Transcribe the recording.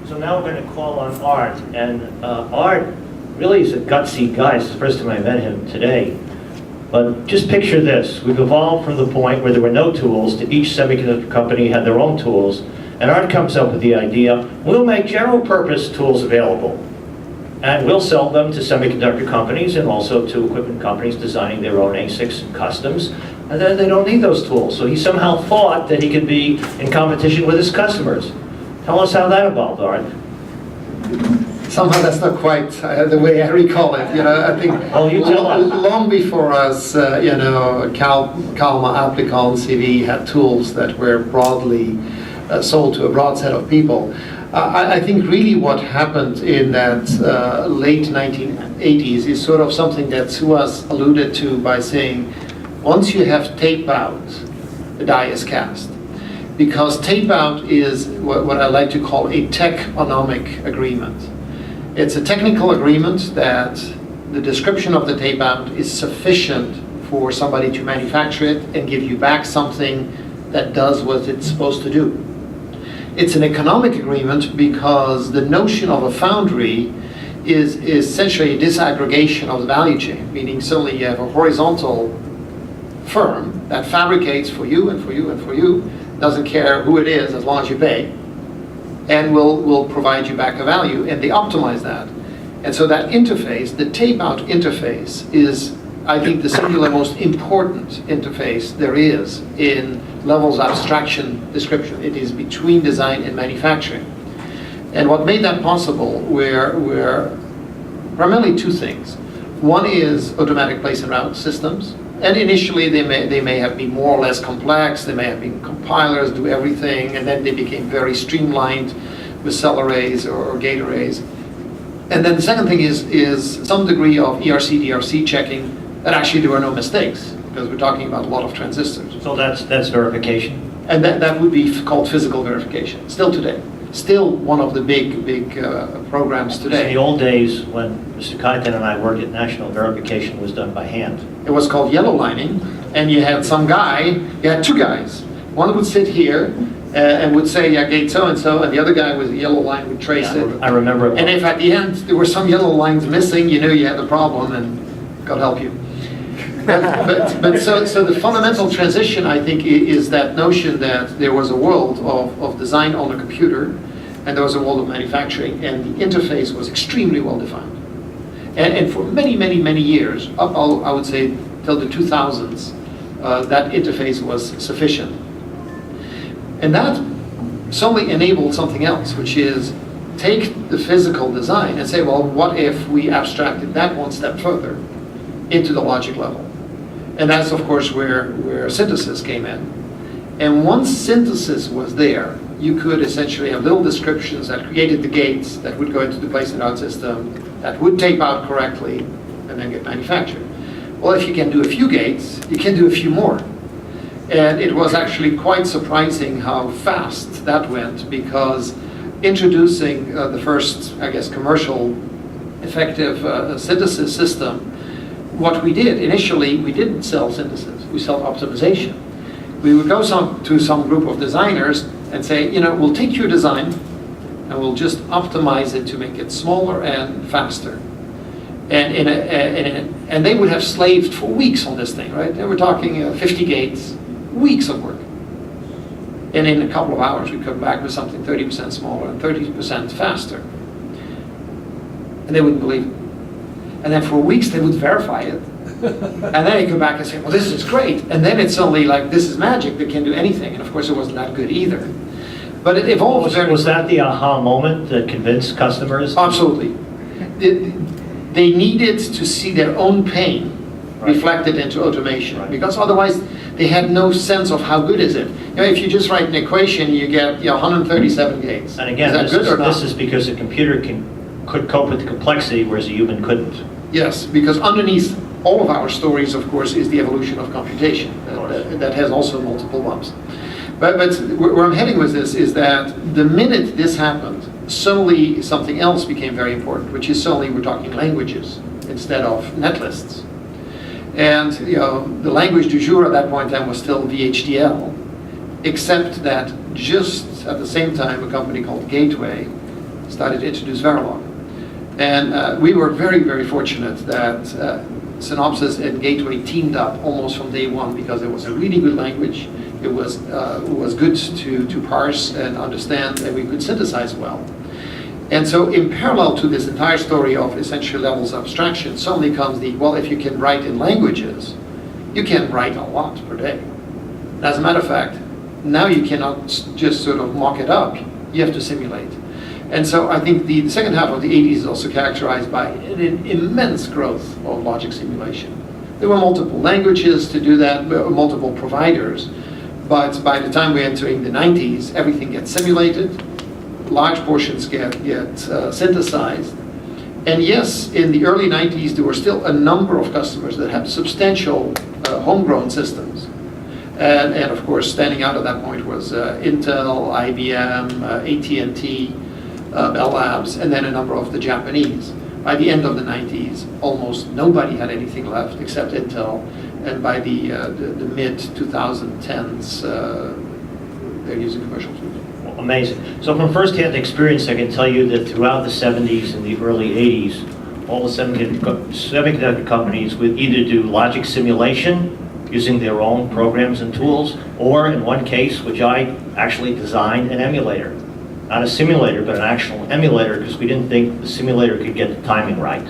So now we're going to call on Art, and Art really is a gutsy guy. It's the first time I met him today. But just picture this. We've evolved from the point where there were no tools to each semiconductor company had their own tools, and Art comes up with the idea, we'll make general purpose tools available. And we'll sell them to semiconductor companies and also to equipment companies designing their own ASICs and customs. And then they don't need those tools. So he somehow thought that he could be in competition with his customers. Tell us how that evolved, Art. Somehow that's not quite the way I recall it. You know, I think long before us, you know, Kalmar, Applicon, CV had tools that were broadly sold to a broad set of people. I think really what happened in that late 1980s is sort of something that Suhas alluded to by saying, once you have tape out, the die is cast. Because tape out is what I like to call a techonomic agreement. It's a technical agreement that the description of the tape out is sufficient for somebody to manufacture it and give you back something that does what it's supposed to do. It's an economic agreement because the notion of a foundry is essentially a disaggregation of the value chain, meaning suddenly you have a horizontal firm that fabricates for you and for you and for you, doesn't care who it is as long as you pay, and will provide you back a value, and they optimize that. And so that interface, the tape-out interface, is, I think, the singular most important interface there is in levels of abstraction description. It is between design and manufacturing. And what made that possible were primarily two things. One is automatic place and route systems. And initially they may have been more or less complex, they may have been compilers, do everything, and then they became very streamlined with cell arrays or gate arrays. And then the second thing is some degree of ERC, DRC checking, that actually there were no mistakes, because we're talking about a lot of transistors. So that's verification? And that would be called physical verification, still today. Still one of the big programs today. In the old days, when Mr. Kaiten and I worked at National, verification was done by hand. It was called yellow lining, and you had some guy, you had two guys. One would sit here and would say, yeah, gate so-and-so, and the other guy with a yellow line would trace it. I remember it. And if at the end there were some yellow lines missing, you knew you had a problem, and God help you. So the fundamental transition, I think, is that notion that there was a world of design on a computer, and there was a world of manufacturing, and the interface was extremely well defined. And for many years, up I would say till the 2000s, that interface was sufficient. And that suddenly enabled something else, which is take the physical design and say, well, what if we abstracted that one step further into the logic level? And that's, of course, where synthesis came in. And once synthesis was there, you could essentially have little descriptions that created the gates that would go into the place and out system, that would tape out correctly, and then get manufactured. Well, if you can do a few gates, you can do a few more. And it was actually quite surprising how fast that went, because introducing the first, I guess, commercial effective synthesis system, what we did initially, we didn't sell synthesis, we sold optimization. We would go to some group of designers and say, you know, we'll take your design and we'll just optimize it to make it smaller and faster. And they would have slaved for weeks on this thing, right? They were talking 50 gates, weeks of work. And in a couple of hours, we come back with something 30% smaller and 30% faster. And they wouldn't believe it. And then for weeks they would verify it. And then they come back and say, well, this is great. And then it's suddenly like, this is magic, they can do anything. And of course it wasn't that good either. But it evolved. Was that the aha moment that convinced customers? Absolutely. They needed to see their own pain reflected into automation, because otherwise they had no sense of how good is it. You know, if you just write an equation, you get 137 gates. And again, this is because a computer could cope with the complexity, whereas a human couldn't. Yes, because underneath all of our stories, of course, is the evolution of computation that has also multiple bumps. But where I'm heading with this is that the minute this happened, suddenly something else became very important, which is suddenly we're talking languages instead of net lists. And the language du jour at that point in time was still VHDL, except that just at the same time a company called Gateway started to introduce Verilog. And we were very, very fortunate that Synopsys and Gateway teamed up almost from day one, because it was a really good language. It was good to parse and understand, and we could synthesize well. And so in parallel to this entire story of essential levels of abstraction, suddenly comes the, well, if you can write in languages, you can write a lot per day. As a matter of fact, now you cannot just sort of mock it up, you have to simulate. And so I think the second half of the 80s is also characterized by an immense growth of logic simulation. There were multiple languages to do that, multiple providers, but by the time we're entering the 90s, everything gets simulated, large portions get synthesized. And yes, in the early 90s, there were still a number of customers that had substantial homegrown systems. And of course, standing out at that point was Intel, IBM, AT&T, Bell Labs, and then a number of the Japanese. By the end of the 90s, almost nobody had anything left except Intel. And by the mid-2010s, they're using commercial tools. Amazing. So from first-hand experience, I can tell you that throughout the 70s and the early 80s, all the semiconductor companies would either do logic simulation using their own programs and tools, or in one case, which I actually designed, an emulator. Not a simulator, but an actual emulator, because we didn't think the simulator could get the timing right.